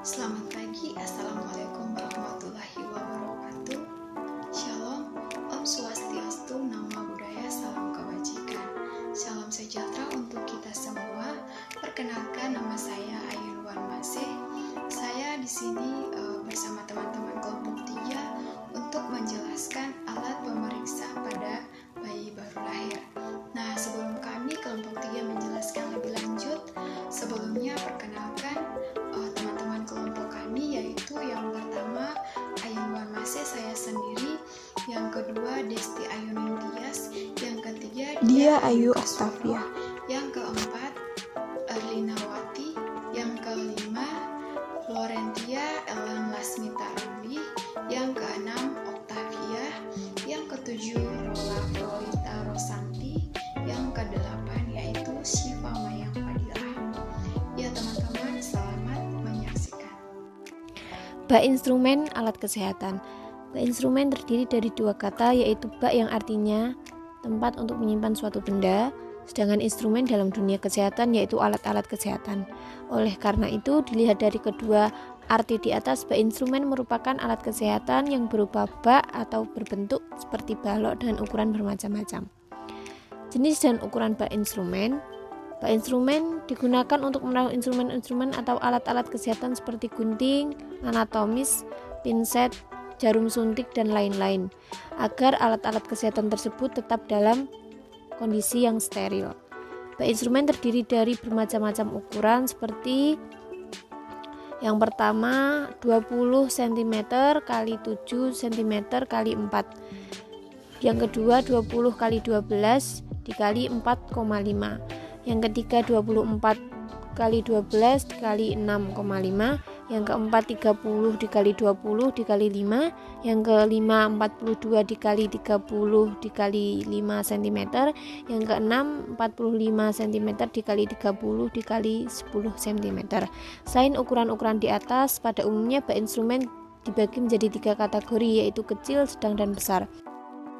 Selamat pagi, Assalamualaikum warahmatullahi wabarakatuh. Shalom, Om Swastiastu, Nama Budaya, Salam Kebajikan. Salam sejahtera untuk kita semua. Perkenalkan, nama saya Ayun Wanmasih. Saya di sini bersama teman-teman kelompok 3 untuk menjelaskan alat pemeriksa pada bayi baru lahir. Nah, sebelum kami kelompok 3 menjelaskan lebih lanjut, sebelumnya perkenalkan teman-teman kelompok kami, yaitu yang pertama Ayun Wanmasih, saya sendiri, yang kedua Desti Ayuning Tias, yang ketiga Dia Ayu Astafia, yang keempat Erlina Wati, yang kelima Florentia Ellen Lasmita Ramli, yang keenam Octavia, yang ketujuh Rola Florita Rosanti, yang kedelapan yaitu Syifa Mayang Fadilah. Ya teman-teman, selamat menyaksikan. bak instrumen alat kesehatan. Bak instrumen terdiri dari dua kata, yaitu bak yang artinya tempat untuk menyimpan suatu benda, sedangkan instrumen dalam dunia kesehatan yaitu alat-alat kesehatan. Oleh karena itu, dilihat dari kedua arti di atas, bak instrumen merupakan alat kesehatan yang berupa bak atau berbentuk seperti balok dengan ukuran bermacam-macam. Jenis dan ukuran bak instrumen. Bak instrumen digunakan untuk menaruh instrumen-instrumen atau alat-alat kesehatan seperti gunting, anatomis, pinset, jarum suntik, dan lain-lain, agar alat-alat kesehatan tersebut tetap dalam kondisi yang steril. Bak instrumen terdiri dari bermacam-macam ukuran seperti yang pertama 20 cm x 7 cm x 4. Yang kedua 20 x 12 dikali 4,5. Yang ketiga 24 x 12 dikali 6,5. Yang keempat 30 dikali 20 dikali 5. Yang kelima 42 dikali 30 dikali 5 cm. Yang keenam 45 cm dikali 30 dikali 10 cm. Selain ukuran-ukuran di atas, pada umumnya bak instrumen dibagi menjadi 3 kategori, yaitu kecil, sedang, dan besar.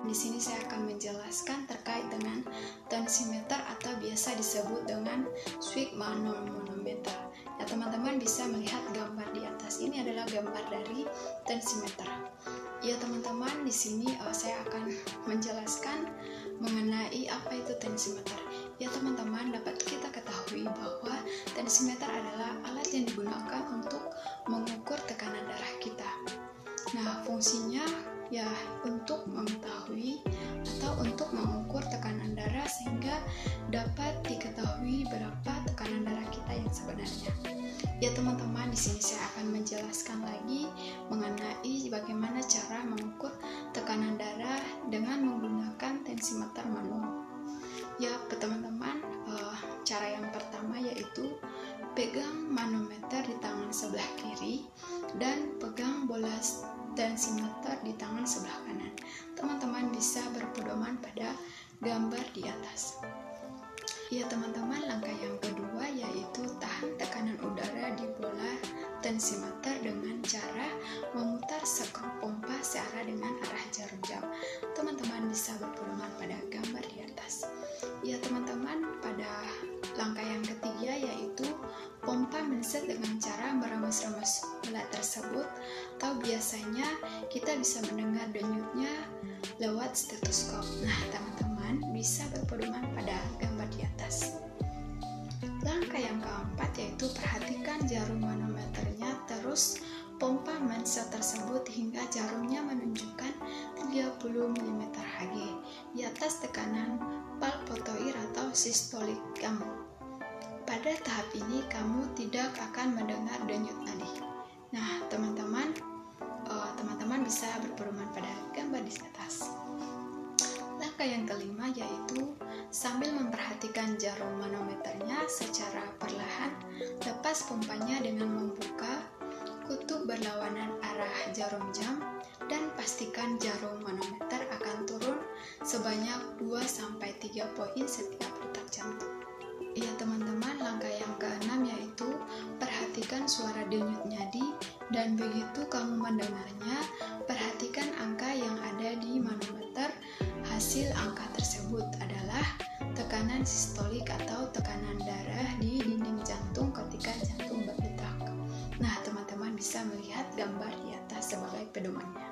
Di sini saya akan menjelaskan terkait dengan tensimeter atau biasa disebut dengan swig manometer. Ya, teman-teman bisa melihat gambar di atas. Ini adalah gambar dari tensimeter. Ya, teman-teman, di sini saya akan menjelaskan mengenai apa itu tensimeter. Ya, teman-teman, dapat kita ketahui bahwa tensimeter adalah alat yang digunakan untuk mengukur tekanan darah kita. Nah, fungsinya ya untuk mengetahui atau untuk mengukur tekanan darah sehingga dapat diketahui berapa tekanan darah kita yang sebenarnya. Ya teman-teman, di sini saya akan menjelaskan lagi mengenai bagaimana cara mengukur tekanan darah dengan menggunakan tensimeter manual. Ya teman-teman, cara yang pertama yaitu pegang manometer di tangan sebelah kiri dan pegang bola tensimeter di tangan sebelah kanan. Teman-teman bisa berpedoman pada gambar di atas. Ya teman-teman, langkah yang kedua yaitu tahan tekanan udara di bola tensimeter dengan cara memutar skrup pompa searah dengan arah jarum jam. Teman-teman bisa berpedoman pada gambar di atas. Ya teman-teman, pada langkah yang ketiga yaitu pompa menset dengan cara meremas-remas bola tersebut, atau biasanya kita bisa mendengar denyutnya lewat stetoskop. Nah teman-teman bisa berpedoman pada gambar di atas. Langkah yang keempat yaitu perhatikan jarum manometernya, terus pompa menset tersebut hingga jarumnya menunjukkan 30 mm Hg di atas tekanan palpotoir atau sistolik kamu. Pada tahap ini kamu tidak akan mendengar denyut nadi. Nah teman-teman bisa berpedoman pada gambar di atas. Langkah yang kelima yaitu sambil memperhatikan jarum manometernya secara perlahan, lepas pompanya dengan membuka kutub berlawanan arah jarum jam dan pastikan jarum manometer akan turun sebanyak 2-3 poin setiap detak jantung. Ya teman-teman, langkah yang keenam yaitu perhatikan suara denyut nadi, dan begitu kamu mendengarnya, perhatikan angka yang ada di manometer. Hasil angka tersebut adalah tekanan sistolik atau tekanan darah di dinding jantung ketika jantung berdetak. Nah teman-teman, bisa melihat gambar di atas sebagai pedomannya.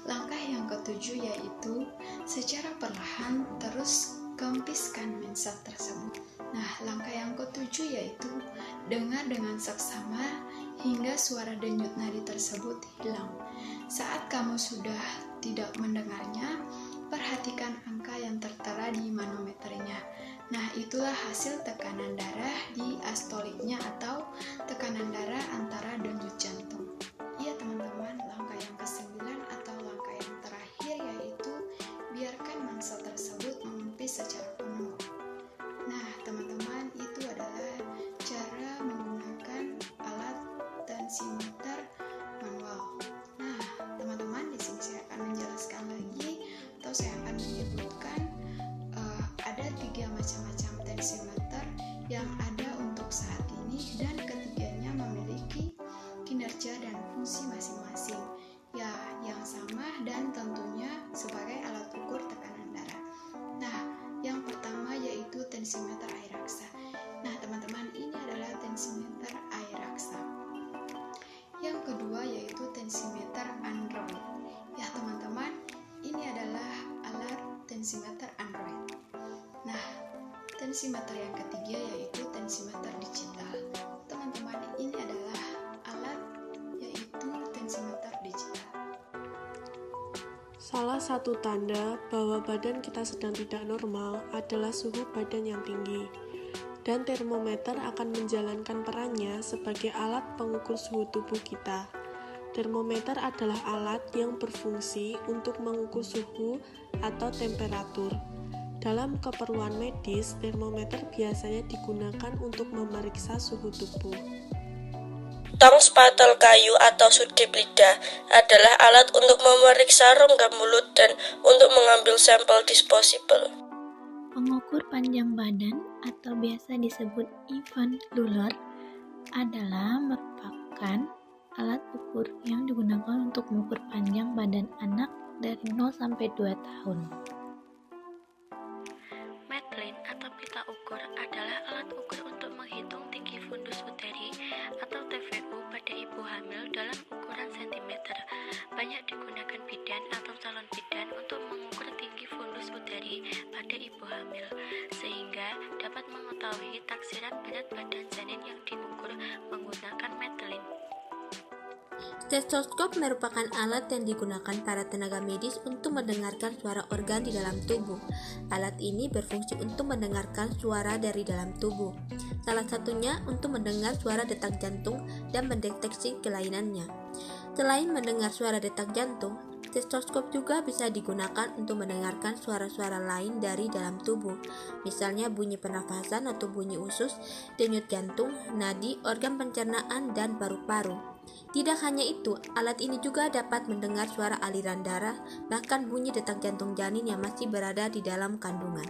Langkah yang ketujuh yaitu secara perlahan terus kempiskan mensat tersebut. Nah, langkah yang ketujuh yaitu dengar dengan seksama hingga suara denyut nadi tersebut hilang. Saat kamu sudah tidak mendengarnya, perhatikan angka yang tertera di manometernya. Nah, itulah hasil tekanan darah di astoliknya atau tekanan darah antara denyut jantung. Iya teman-teman, langkah yang ke-9 atau langkah yang terakhir yaitu biarkan mangsa tersebut mengempis secara penuh. Nah, teman-teman, itu adalah cara menggunakan alat tensimeter manual. Nah, teman-teman, di sini saya akan menjelaskan lagi atau saya akan menyebutkan ada 3 macam-macam tensimeter yang ada untuk saat ini dan ketiganya memiliki kinerja dan fungsi masing-masing ya yang sama dan tentunya sebagai alat ukur tekanan darah. Nah, yang pertama yaitu tensimeter air raksa. Nah, teman-teman, ini adalah tensimeter air raksa. Yang kedua yaitu tensimeter Android. Ya, teman-teman, ini adalah alat tensimeter Android. Nah, tensimeter yang ketiga yaitu tensimeter digital. Teman-teman, ini adalah alat yaitu tensimeter digital. Salah satu tanda bahwa badan kita sedang tidak normal adalah suhu badan yang tinggi. Dan termometer akan menjalankan perannya sebagai alat pengukur suhu tubuh kita. Termometer adalah alat yang berfungsi untuk mengukur suhu atau temperatur. Dalam keperluan medis, termometer biasanya digunakan untuk memeriksa suhu tubuh. Tong spatel kayu atau sudip lidah adalah alat untuk memeriksa rongga mulut dan untuk mengambil sampel disposable. Pengukur panjang badan atau biasa disebut Ivan Luller adalah merupakan alat ukur yang digunakan untuk mengukur panjang badan anak dari 0 sampai 2 tahun. Madeline atau pita ukur adalah alat ukur untuk menghitung tinggi fundus uteri atau TFU pada ibu hamil dalam ukuran sentimeter. Banyak digunakan bidan atau calon bidan untuk mengukur tinggi fundus uteri pada ibu hamil, sehingga dapat mengetahui taksiran berat badan janin yang diukur menggunakan Madeline. Stetoskop merupakan alat yang digunakan para tenaga medis untuk mendengarkan suara organ di dalam tubuh. Alat ini berfungsi untuk mendengarkan suara dari dalam tubuh. Salah satunya untuk mendengar suara detak jantung dan mendeteksi kelainannya. Selain mendengar suara detak jantung, stetoskop juga bisa digunakan untuk mendengarkan suara-suara lain dari dalam tubuh, misalnya bunyi pernafasan atau bunyi usus, denyut jantung, nadi, organ pencernaan, dan paru-paru. Tidak hanya itu, alat ini juga dapat mendengar suara aliran darah, bahkan bunyi detak jantung janin yang masih berada di dalam kandungan.